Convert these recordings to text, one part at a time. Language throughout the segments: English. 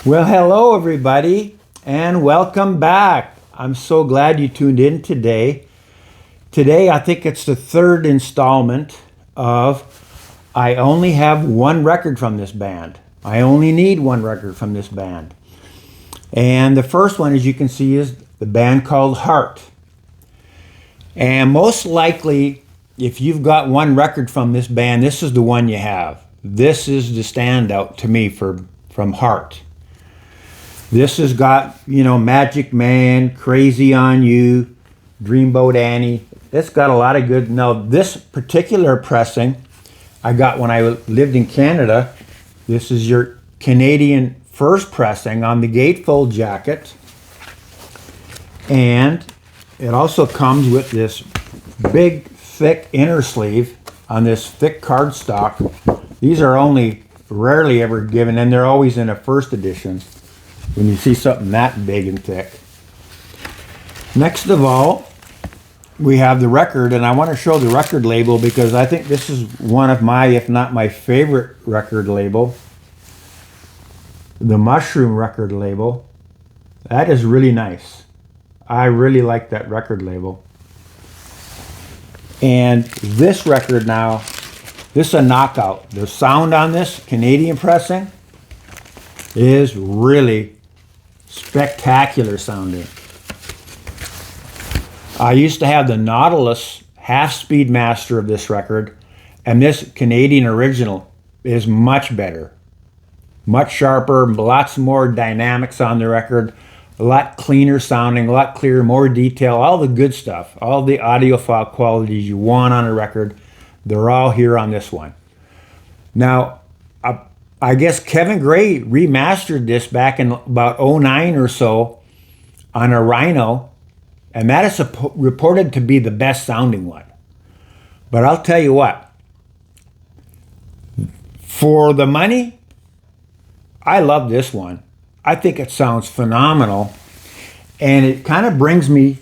Well, hello everybody, and welcome back. I'm so glad you tuned in today. Today, I think it's the third installment of I only have one record from this band. I only need one record from this band. And the first one, as you can see, is the band called Heart. And most likely, if you've got one record from this band, this is the one you have. This is the standout to me from Heart. This has got, Magic Man, Crazy on You, Dreamboat Annie. It's got a lot of good. Now, this particular pressing I got when I lived in Canada. This is your Canadian first pressing on the gatefold jacket. And it also comes with this big, thick inner sleeve on this thick cardstock. These are only rarely ever given, and they're always in a first edition when you see something that big and thick. Next of all, we have the record, and I want to show the record label because I think this is one of my, if not my favorite record label. The Mushroom record label. That is really nice. I really like that record label. And this record now, this is a knockout. The sound on this Canadian pressing is really spectacular sounding. I used to have the Nautilus half-speed master of this record, and this Canadian original is much better. Much sharper, lots more dynamics on the record, a lot cleaner sounding, a lot clearer, more detail, all the good stuff, all the audiophile qualities you want on a record, they're all here on this one. Now, I guess Kevin Gray remastered this back in about 2009 or so on a Rhino, and that is reported to be the best sounding one. But I'll tell you what, for the money, I love this one. I think it sounds phenomenal, and it kind of brings me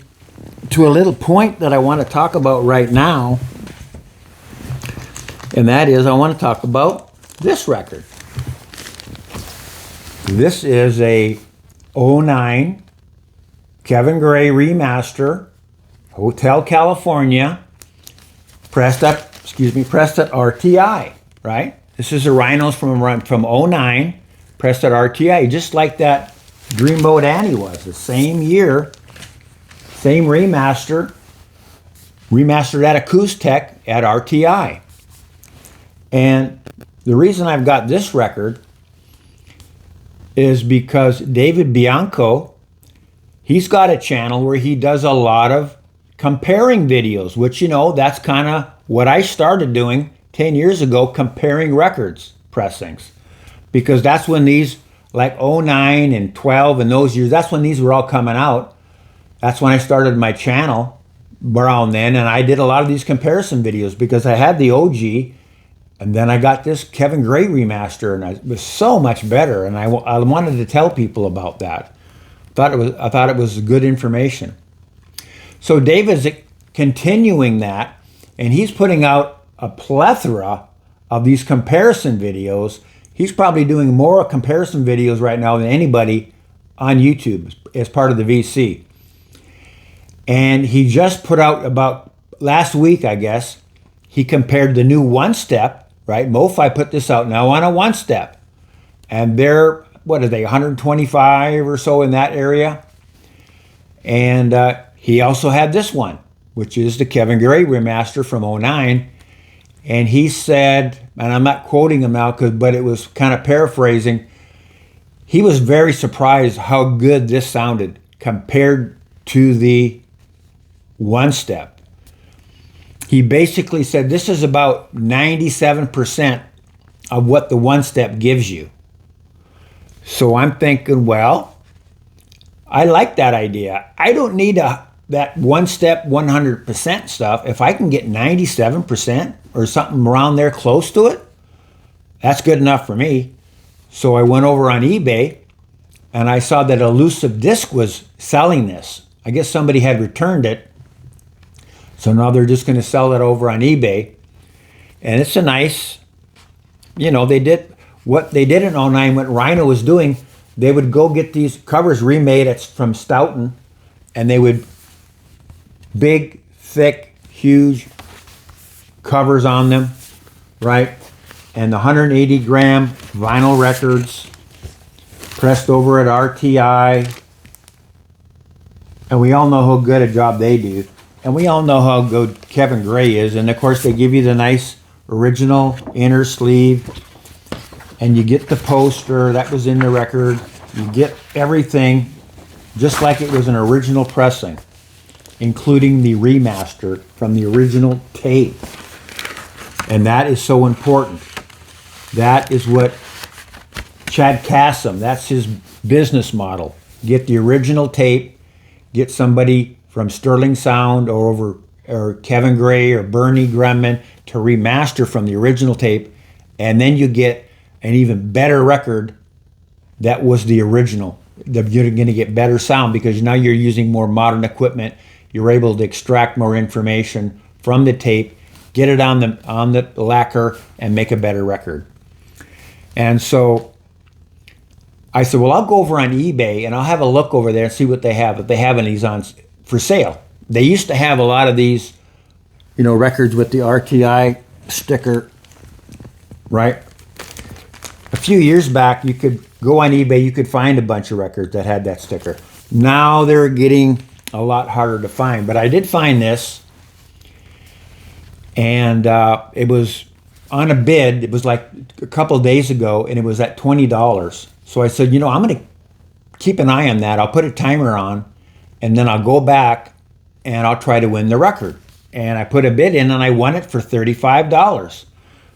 to a little point that I want to talk about right now, and that is I want to talk about this record. This is a 2009 Kevin Gray remaster, Hotel California, pressed at RTI, right? This is the Rhinos from 2009, pressed at RTI, just like that Dreamboat Annie was, the same year, same remastered at Acoustech at RTI. And the reason I've got this record is because David Bianco, he's got a channel where he does a lot of comparing videos, which, that's kind of what I started doing 10 years ago, comparing records pressings. Because that's when these, like 2009 and 12 and those years, that's when these were all coming out. That's when I started my channel around then, and I did a lot of these comparison videos because I had the OG, and then I got this Kevin Gray remaster, and it was so much better, and I wanted to tell people about that. I thought it was good information. So David's continuing that, and he's putting out a plethora of these comparison videos. He's probably doing more comparison videos right now than anybody on YouTube as part of the VC. And he just put out about last week, I guess, he compared the new one-step, right? MoFi put this out now on a one-step. And they're, what are they, 125 or so in that area? And he also had this one, which is the Kevin Gray remaster from 2009. And he said, and I'm not quoting him now, but it was kind of paraphrasing, he was very surprised how good this sounded compared to the one-step. He basically said this is about 97% of what the one-step gives you. So I'm thinking, well, I like that idea. I don't need that one-step 100% stuff. If I can get 97% or something around there close to it, that's good enough for me. So I went over on eBay and I saw that Elusive Disc was selling this. I guess somebody had returned it. So now they're just going to sell it over on eBay. And it's a nice, they did what they did in '09, what Rhino was doing. they would go get these covers remade from Stoughton, and they would big, thick, huge covers on them, right? And the 180 gram vinyl records pressed over at RTI. And we all know how good a job they do. And we all know how good Kevin Gray is. And of course, they give you the nice original inner sleeve. And you get the poster that was in the record. You get everything just like it was an original pressing, including the remaster from the original tape. And that is so important. That is what Chad Kassem, that's his business model. Get the original tape, get somebody from Sterling Sound or Kevin Gray or Bernie Grumman to remaster from the original tape, and then you get an even better record that was the original. You're going to get better sound because now you're using more modern equipment. You're able to extract more information from the tape, get it on the lacquer, and make a better record. And so I said, well, I'll go over on eBay and I'll have a look over there and see what they have, if they have any on for sale. They used to have a lot of these, records with the RTI sticker, right? A few years back, you could go on eBay, you could find a bunch of records that had that sticker. Now they're getting a lot harder to find, but I did find this, and it was on a bid. It was like a couple of days ago, and it was at $20. So I said, I'm going to keep an eye on that. I'll put a timer on, and then I'll go back and I'll try to win the record. And I put a bid in, and I won it for $35.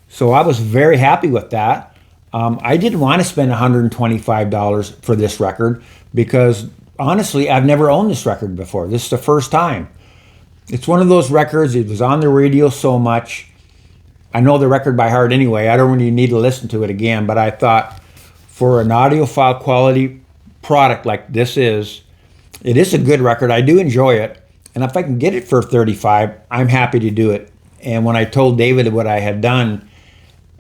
So I was very happy with that. I didn't want to spend $125 for this record because, honestly, I've never owned this record before. This is the first time. It's one of those records, it was on the radio so much. I know the record by heart anyway. I don't really need to listen to it again, but I thought for an audiophile quality product like this it is a good record. I do enjoy it. And if I can get it for $35, I'm happy to do it. And when I told David what I had done,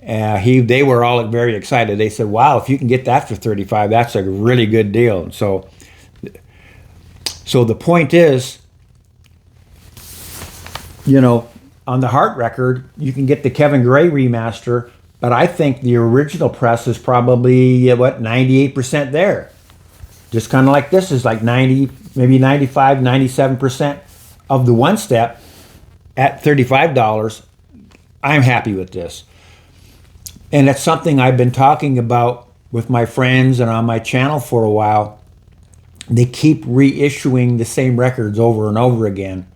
they were all very excited. They said, wow, if you can get that for $35, that's a really good deal. And so the point is, on the Heart record, you can get the Kevin Gray remaster, but I think the original press is probably, 98% there. Just kind of like this is like 90, maybe 95, 97% of the one step at $35. I'm happy with this. And that's something I've been talking about with my friends and on my channel for a while. They keep reissuing the same records over and over again.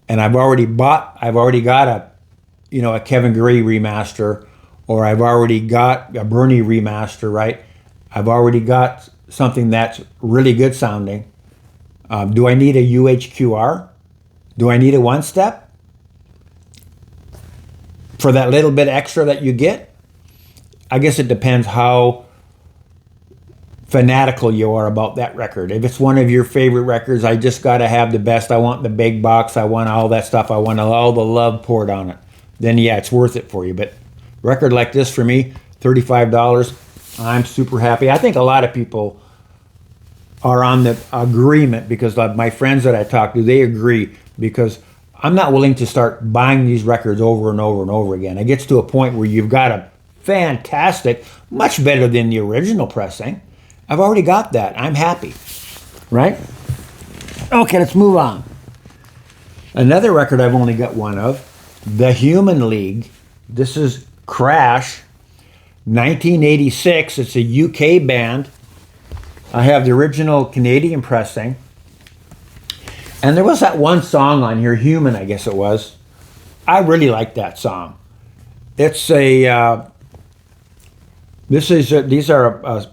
And I've already got a Kevin Gray remaster, or I've already got a Bernie remaster, right? I've already got something that's really good sounding. Do I need a UHQR? Do I need a one step? For that little bit extra that you get? I guess it depends how fanatical you are about that record. If it's one of your favorite records, I just got to have the best. I want the big box. I want all that stuff. I want all the love poured on it. Then yeah, it's worth it for you. But a record like this for me, $35, I'm super happy. I think a lot of people are on the agreement because my friends that I talk to, they agree, because I'm not willing to start buying these records over and over and over again. It gets to a point where you've got a fantastic, much better than the original pressing. I've already got that. I'm happy, right? Okay, let's move on. Another record I've only got one of, The Human League. This is Crash, 1986. It's a UK band. I have the original Canadian pressing. And there was that one song on here, Human, I guess it was. I really like that song. It's these are a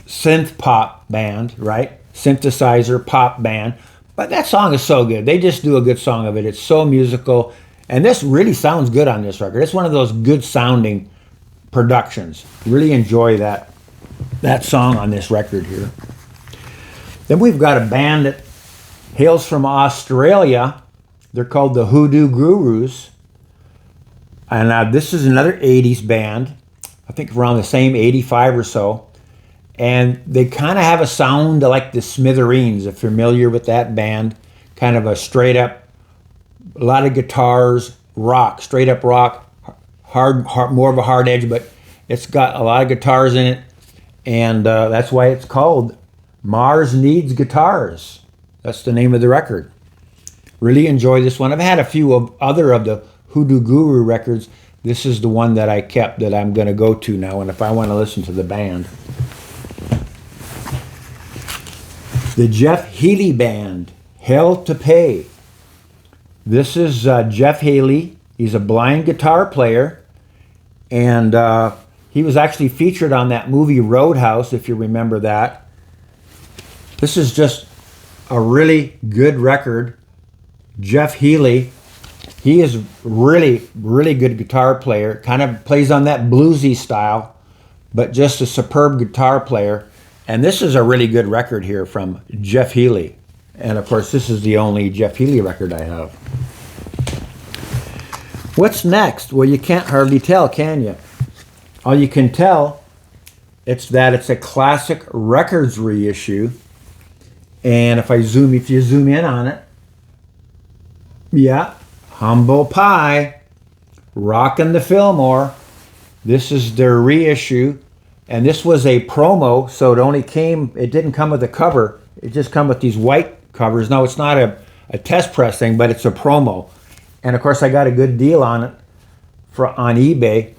synth pop band, right? Synthesizer pop band. But that song is so good. They just do a good song of it. It's so musical. And this really sounds good on this record. It's one of those good sounding productions. Really enjoy that song on this record here. Then we've got a band that hails from Australia. They're called the Hoodoo Gurus. And this is another 80s band. I think around the same 85 or so. And they kind of have a sound like the Smithereens, if you're familiar with that band. Kind of a straight up, a lot of guitars, rock, straight up rock, hard, more of a hard edge, but it's got a lot of guitars in it. And that's why it's called Mars Needs Guitars. That's the name of the record. Really enjoy this one. I've had a few of the Hoodoo Guru records. This is the one that I kept that I'm going to go to now, and if I want to listen to the band. The Jeff Healey Band, Hell to Pay. This is Jeff Healey. He's a blind guitar player, and he was actually featured on that movie Roadhouse, if you remember that. This is just a really good record. Jeff Healey, he is really, really good guitar player. Kind of plays on that bluesy style, but just a superb guitar player. And this is a really good record here from Jeff Healey. And of course, this is the only Jeff Healey record I have. What's next? Well, you can't hardly tell, can you? All you can tell, it's that it's a Classic Records reissue. And if you zoom in on it, yeah, Humble Pie, Rockin' the Fillmore. This is their reissue. And this was a promo, so it didn't come with a cover. It just come with these white covers. No, it's not a test press thing, but it's a promo. And of course, I got a good deal on it on eBay.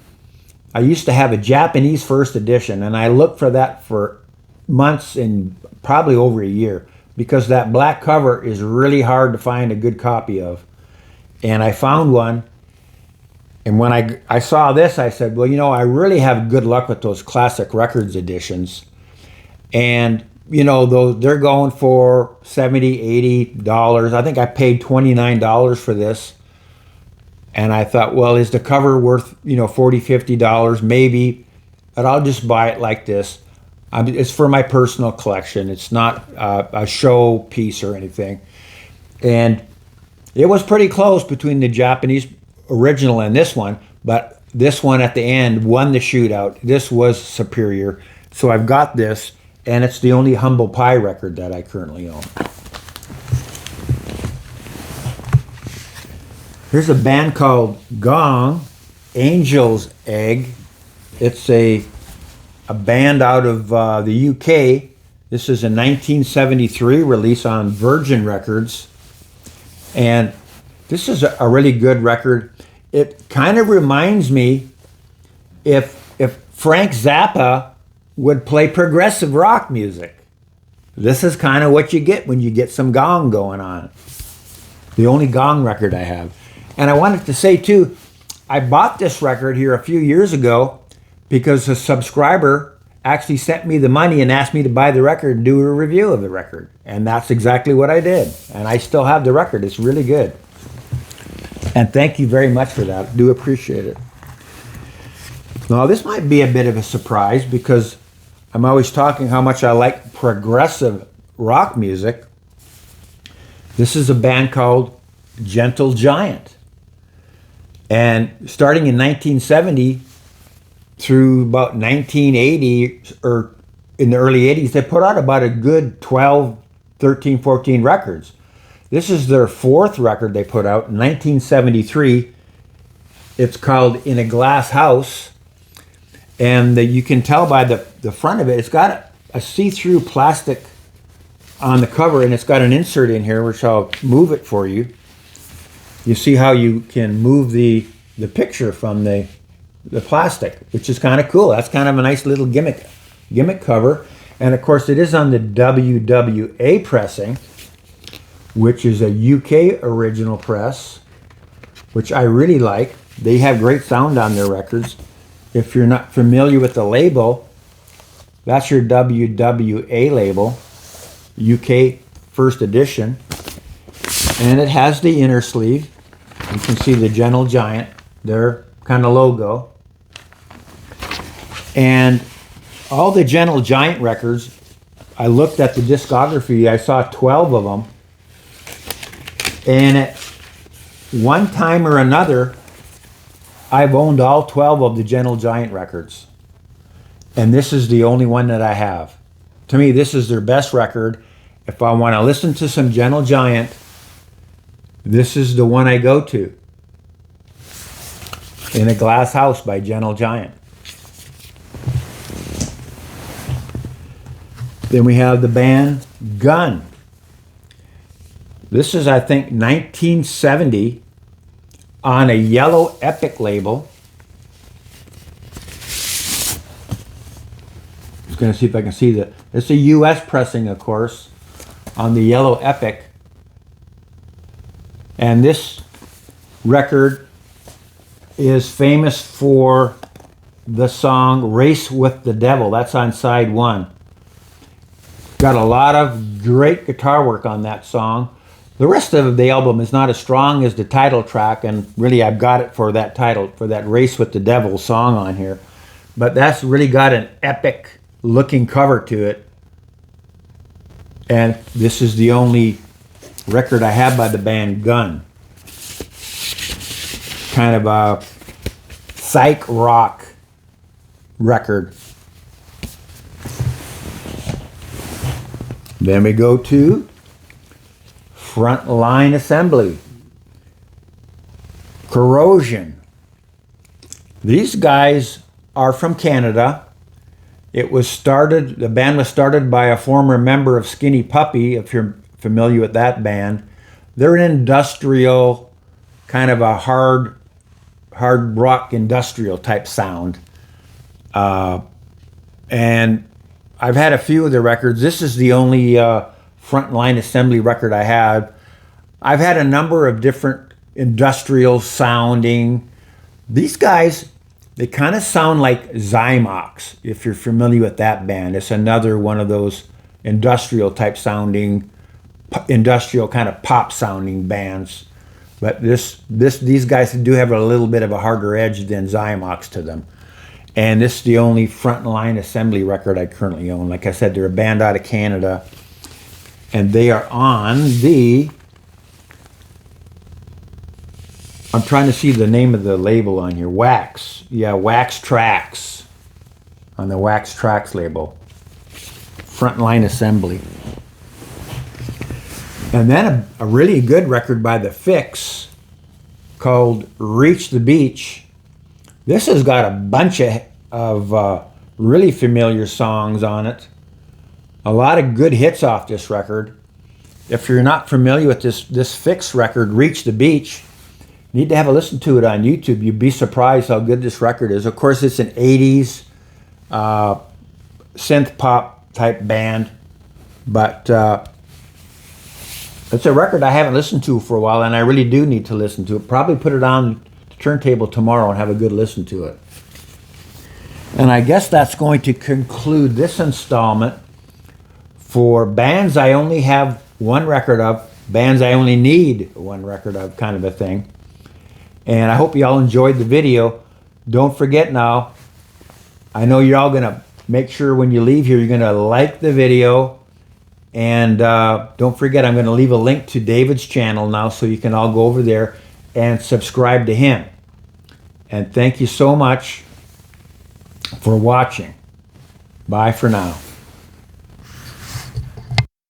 I used to have a Japanese first edition, and I looked for that for months and probably over a year, because that black cover is really hard to find a good copy of. And I found one. And when I saw this, I said, well, I really have good luck with those Classic Records editions. And, they're going for $70, $80. I think I paid $29 for this. And I thought, well, is the cover worth, $40, $50? Maybe. But I'll just buy it like this. It's for my personal collection. It's not a show piece or anything. And it was pretty close between the Japanese original and this one, but this one at the end won the shootout. This was superior. So I've got this, and it's the only Humble Pie record that I currently own. Here's a band called Gong Angel's Egg. It's a band out of the UK. This is a 1973 release on Virgin Records. And this is a really good record. It kind of reminds me if Frank Zappa would play progressive rock music. This is kind of what you get when you get some Gong going on. The only Gong record I have. And I wanted to say too, I bought this record here a few years ago because a subscriber actually sent me the money and asked me to buy the record and do a review of the record. And that's exactly what I did. And I still have the record. It's really good. And thank you very much for that. I do appreciate it. Now, this might be a bit of a surprise because I'm always talking how much I like progressive rock music. This is a band called Gentle Giant. And starting in 1970 through about 1980, or in the early 80s, they put out about a good 12, 13, 14 records. This is their fourth record they put out in 1973. It's called In a Glass House. And you can tell by the front of it, it's got a see-through plastic on the cover, and it's got an insert in here, which I'll move it for you. You see how you can move the picture from the plastic, which is kind of cool. That's kind of a nice little gimmick cover. And of course, it is on the WWA pressing, which is a UK original press, which I really like. They have great sound on their records. If you're not familiar with the label, that's your WWA label, UK first edition. And it has the inner sleeve. You can see the Gentle Giant, their kind of logo. And all the Gentle Giant records, I looked at the discography, I saw 12 of them. And at one time or another, I've owned all 12 of the Gentle Giant records. And this is the only one that I have. To me, this is their best record. If I want to listen to some Gentle Giant, this is the one I go to. In a Glass House by Gentle Giant. Then we have the band Gun. This is, I think, 1970 on a Yellow Epic label. Just going to see if I can see that. It's a US pressing, of course, on the Yellow Epic. And this record is famous for the song Race with the Devil. That's on side 1. Got a lot of great guitar work on that song. The rest of the album is not as strong as the title track, and really I've got it for that title, for that Race with the Devil song on here. But that's really got an epic looking cover to it. And this is the only record I have by the band Gun. Kind of a psych rock record. Then we go to Frontline Assembly. Corrosion. These guys are from Canada. The band was started by a former member of Skinny Puppy, if you're familiar with that band. They're an industrial, kind of a hard rock industrial type sound. And I've had a few of their records. This is the only Frontline Assembly record I have. I've had a number of different industrial sounding. These guys, they kind of sound like Zymox, if you're familiar with that band. It's another one of those industrial type sounding, industrial kind of pop sounding bands. But these guys do have a little bit of a harder edge than Zymox to them. And this is the only Frontline Assembly record I currently own. Like I said, they're a band out of Canada. And they are on the... I'm trying to see the name of the label on here. Wax. Yeah, Wax Trax. On the Wax Trax label. Frontline Assembly. And then a really good record by The Fix called Reach the Beach. This has got a bunch of really familiar songs on it. A lot of good hits off this record. If you're not familiar with this Fix record, Reach the Beach, you need to have a listen to it on YouTube. You'd be surprised how good this record is. Of course, it's an 80s synth pop type band, but it's a record I haven't listened to for a while, and I really do need to listen to it. Probably put it on the turntable tomorrow and have a good listen to it. And I guess that's going to conclude this installment for bands I only have one record of, bands I only need one record of, kind of a thing. And I hope you all enjoyed the video. Don't forget now, I know you're all going to make sure when you leave here, you're going to like the video. And don't forget, I'm going to leave a link to David's channel now so you can all go over there and subscribe to him. And thank you so much for watching. Bye for now.